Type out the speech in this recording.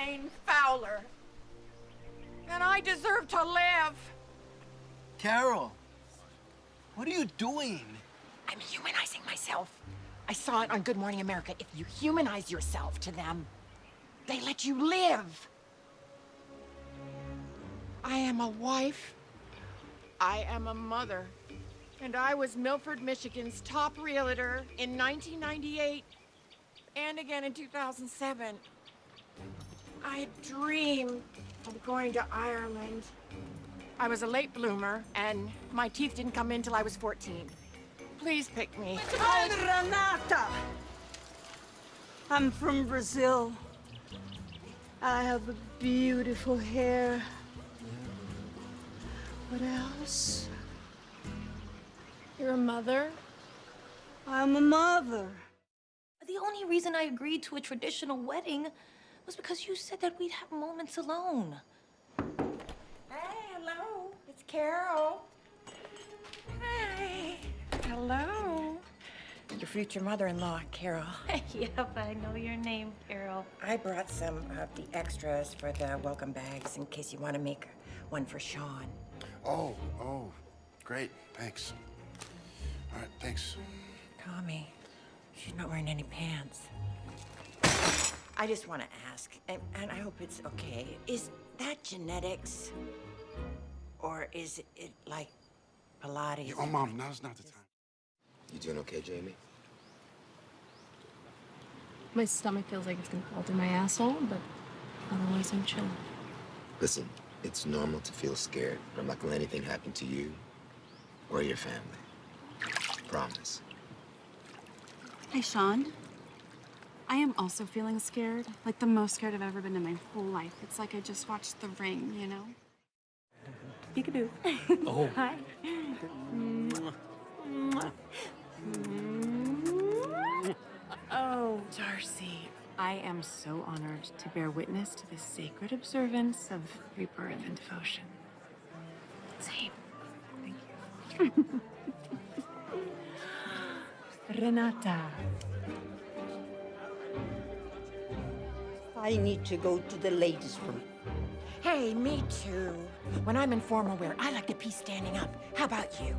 Jane Fowler. And I deserve to live. Carol, what are you doing? I'm humanizing myself. I saw it on Good Morning America. If you humanize yourself to them, they let you live. I am a wife. I am a mother. And I was Milford, Michigan's top realtor in 1998 and again in 2007. I dreamed of going to Ireland. I was a late bloomer, and my teeth didn't come in till I was 14. Please pick me. I'm Renata. I'm from Brazil. I have a beautiful hair. What else? You're a mother? I'm a mother. The only reason I agreed to a traditional wedding was because you said that we'd have moments alone. Hey, hello. It's Carol. Hi. Hello. Your future mother-in-law, Carol. Yep, I know your name, Carol. I brought some of the extras for the welcome bags in case you want to make one for Sean. Oh, great, thanks. All right, thanks. Tommy, she's not wearing any pants. I just want to ask, and I hope it's okay. Is that genetics? Or is it like Pilates? Oh, Mom, now's not the time. You doing okay, Jamie? My stomach feels like it's gonna fall through my asshole, but otherwise I'm chill. Listen, it's normal to feel scared. I'm not gonna let anything happen to you or your family. Promise. Hey, Sean. I am also feeling scared. Like the most scared I've ever been in my whole life. It's like I just watched The Ring, you know? Peekaboo. Oh. Hi. Oh, Darcy. I am so honored to bear witness to the sacred observance of rebirth and devotion. Same. Thank you. Renata. I need to go to the ladies' room. Hey, me too. When I'm in formal wear, I like to be standing up. How about you?